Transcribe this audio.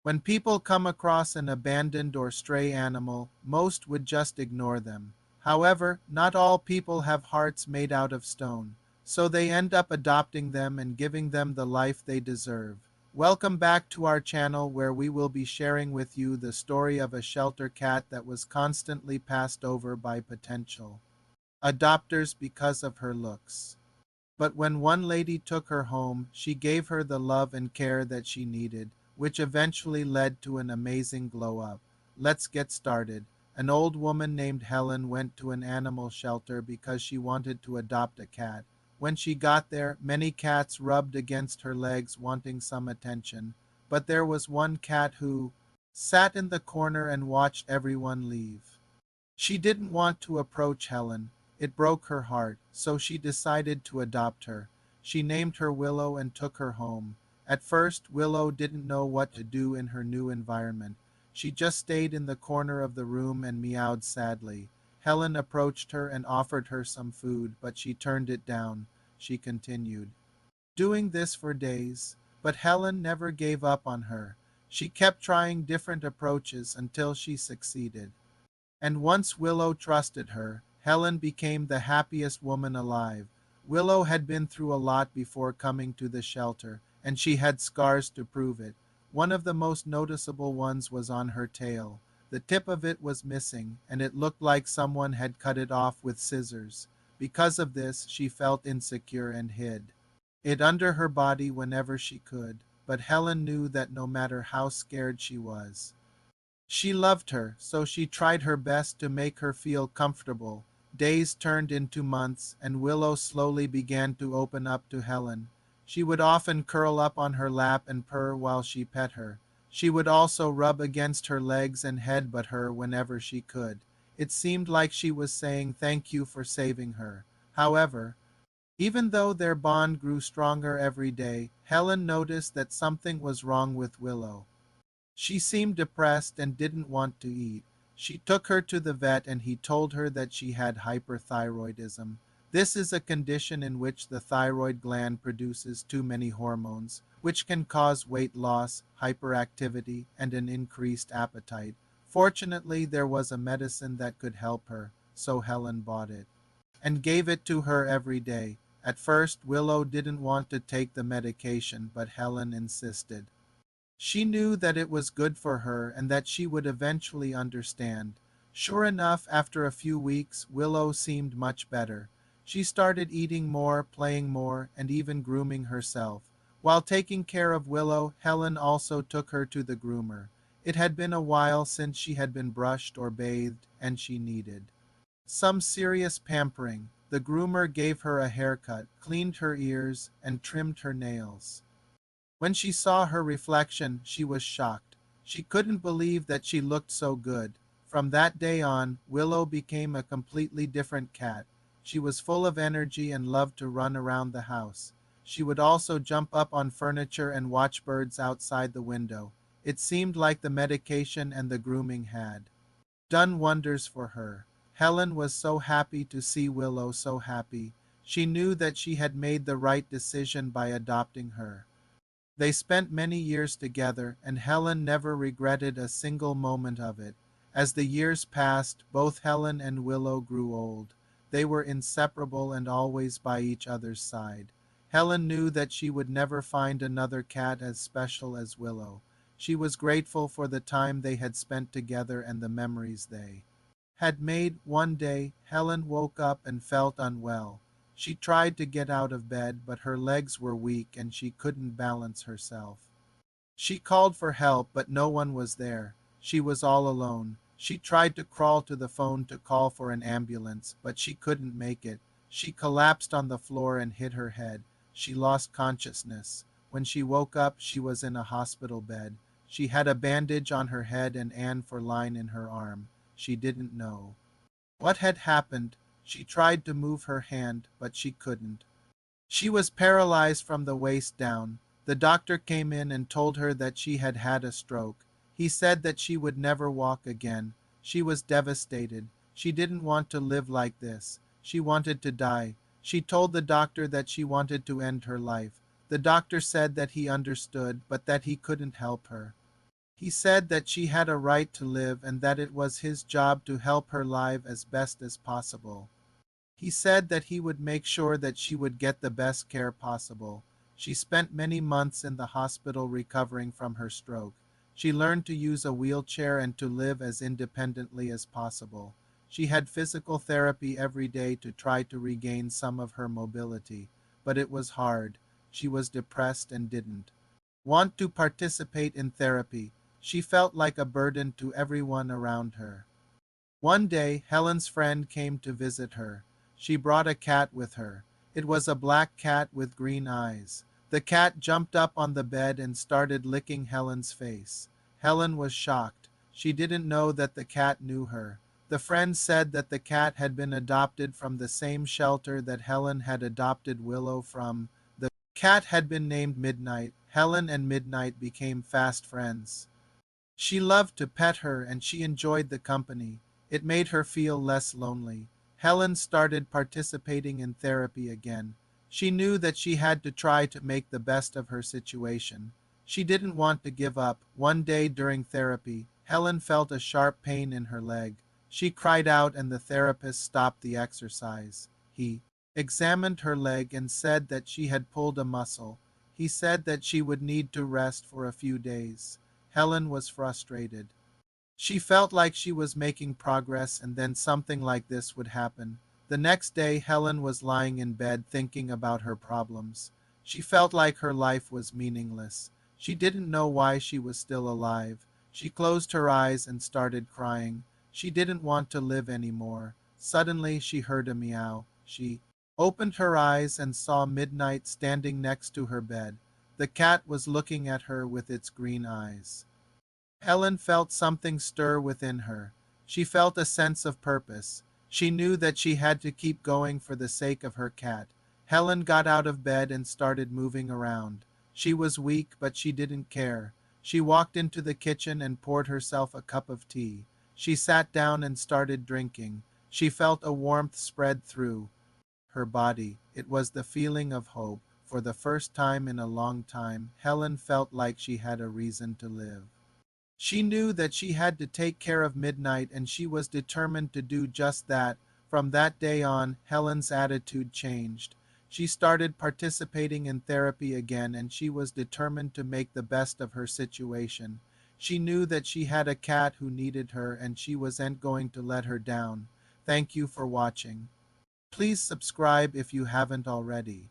When people come across an abandoned or stray animal, most would just ignore them. However, not all people have hearts made out of stone, so they end up adopting them and giving them the life they deserve. Welcome back to our channel where we will be sharing with you the story of a shelter cat that was constantly passed over by potential adopters because of her looks. But when one lady took her home, she gave her the love and care that she needed, which eventually led to an amazing glow up. Let's get started. An old woman named Helen went to an animal shelter because she wanted to adopt a cat. When she got there, many cats rubbed against her legs wanting some attention, but there was one cat who sat in the corner and watched everyone leave. She didn't want to approach Helen. It broke her heart, so she decided to adopt her. She named her Willow and took her home. At first, Willow didn't know what to do in her new environment. She just stayed in the corner of the room and meowed sadly. Helen approached her and offered her some food, but she turned it down. She continued, doing this for days, but Helen never gave up on her. She kept trying different approaches until she succeeded. And once Willow trusted her, Helen became the happiest woman alive. Willow had been through a lot before coming to the shelter, and she had scars to prove it. One of the most noticeable ones was on her tail. The tip of it was missing, and it looked like someone had cut it off with scissors. Because of this, she felt insecure and hid it under her body whenever she could. But Helen knew that no matter how scared she was, she loved her, so she tried her best to make her feel comfortable. Days turned into months, and Willow slowly began to open up to Helen. She would often curl up on her lap and purr while she pet her. She would also rub against her legs and headbutt her whenever she could. It seemed like she was saying thank you for saving her. However, even though their bond grew stronger every day, Helen noticed that something was wrong with Willow. She seemed depressed and didn't want to eat. She took her to the vet and he told her that she had hyperthyroidism. This is a condition in which the thyroid gland produces too many hormones, which can cause weight loss, hyperactivity, and an increased appetite. Fortunately, there was a medicine that could help her, so Helen bought it and gave it to her every day. At first, Willow didn't want to take the medication, but Helen insisted. She knew that it was good for her and that she would eventually understand. Sure enough, after a few weeks, Willow seemed much better. She started eating more, playing more, and even grooming herself. While taking care of Willow, Helen also took her to the groomer. It had been a while since she had been brushed or bathed, and she needed some serious pampering. The groomer gave her a haircut, cleaned her ears, and trimmed her nails. When she saw her reflection, she was shocked. She couldn't believe that she looked so good. From that day on, Willow became a completely different cat. She was full of energy and loved to run around the house. She would also jump up on furniture and watch birds outside the window. It seemed like the medication and the grooming had done wonders for her. Helen was so happy to see Willow so happy. She knew that she had made the right decision by adopting her. They spent many years together, and Helen never regretted a single moment of it. As the years passed, both Helen and Willow grew old. They were inseparable and always by each other's side. Helen knew that she would never find another cat as special as Willow. She was grateful for the time they had spent together and the memories they had made. One day, Helen woke up and felt unwell. She tried to get out of bed, but her legs were weak and she couldn't balance herself. She called for help, but no one was there. She was all alone. She tried to crawl to the phone to call for an ambulance, but she couldn't make it. She collapsed on the floor and hit her head. She lost consciousness. When she woke up, she was in a hospital bed. She had a bandage on her head and Anne for line in her arm. She didn't know what had happened. She tried to move her hand, but she couldn't. She was paralyzed from the waist down. The doctor came in and told her that she had had a stroke. He said that she would never walk again. She was devastated. She didn't want to live like this. She wanted to die. She told the doctor that she wanted to end her life. The doctor said that he understood, but that he couldn't help her. He said that she had a right to live and that it was his job to help her live as best as possible. He said that he would make sure that she would get the best care possible. She spent many months in the hospital recovering from her stroke. She learned to use a wheelchair and to live as independently as possible. She had physical therapy every day to try to regain some of her mobility, but it was hard. She was depressed and didn't want to participate in therapy. She felt like a burden to everyone around her. One day, Helen's friend came to visit her. She brought a cat with her. It was a black cat with green eyes. The cat jumped up on the bed and started licking Helen's face. Helen was shocked. She didn't know that the cat knew her. The friend said that the cat had been adopted from the same shelter that Helen had adopted Willow from. The cat had been named Midnight. Helen and Midnight became fast friends. She loved to pet her and she enjoyed the company. It made her feel less lonely. Helen started participating in therapy again. She knew that she had to try to make the best of her situation. She didn't want to give up. One day during therapy, Helen felt a sharp pain in her leg. She cried out and the therapist stopped the exercise. He examined her leg and said that she had pulled a muscle. He said that she would need to rest for a few days. Helen was frustrated. She felt like she was making progress and then something like this would happen. The next day, Helen was lying in bed thinking about her problems. She felt like her life was meaningless. She didn't know why she was still alive. She closed her eyes and started crying. She didn't want to live anymore. Suddenly, she heard a meow. She opened her eyes and saw Midnight standing next to her bed. The cat was looking at her with its green eyes. Helen felt something stir within her. She felt a sense of purpose. She knew that she had to keep going for the sake of her cat. Helen got out of bed and started moving around. She was weak, but she didn't care. She walked into the kitchen and poured herself a cup of tea. She sat down and started drinking. She felt a warmth spread through her body. It was the feeling of hope. For the first time in a long time, Helen felt like she had a reason to live. She knew that she had to take care of Midnight and she was determined to do just that. From that day on, Helen's attitude changed. She started participating in therapy again and she was determined to make the best of her situation. She knew that she had a cat who needed her and she wasn't going to let her down. Thank you for watching. Please subscribe if you haven't already.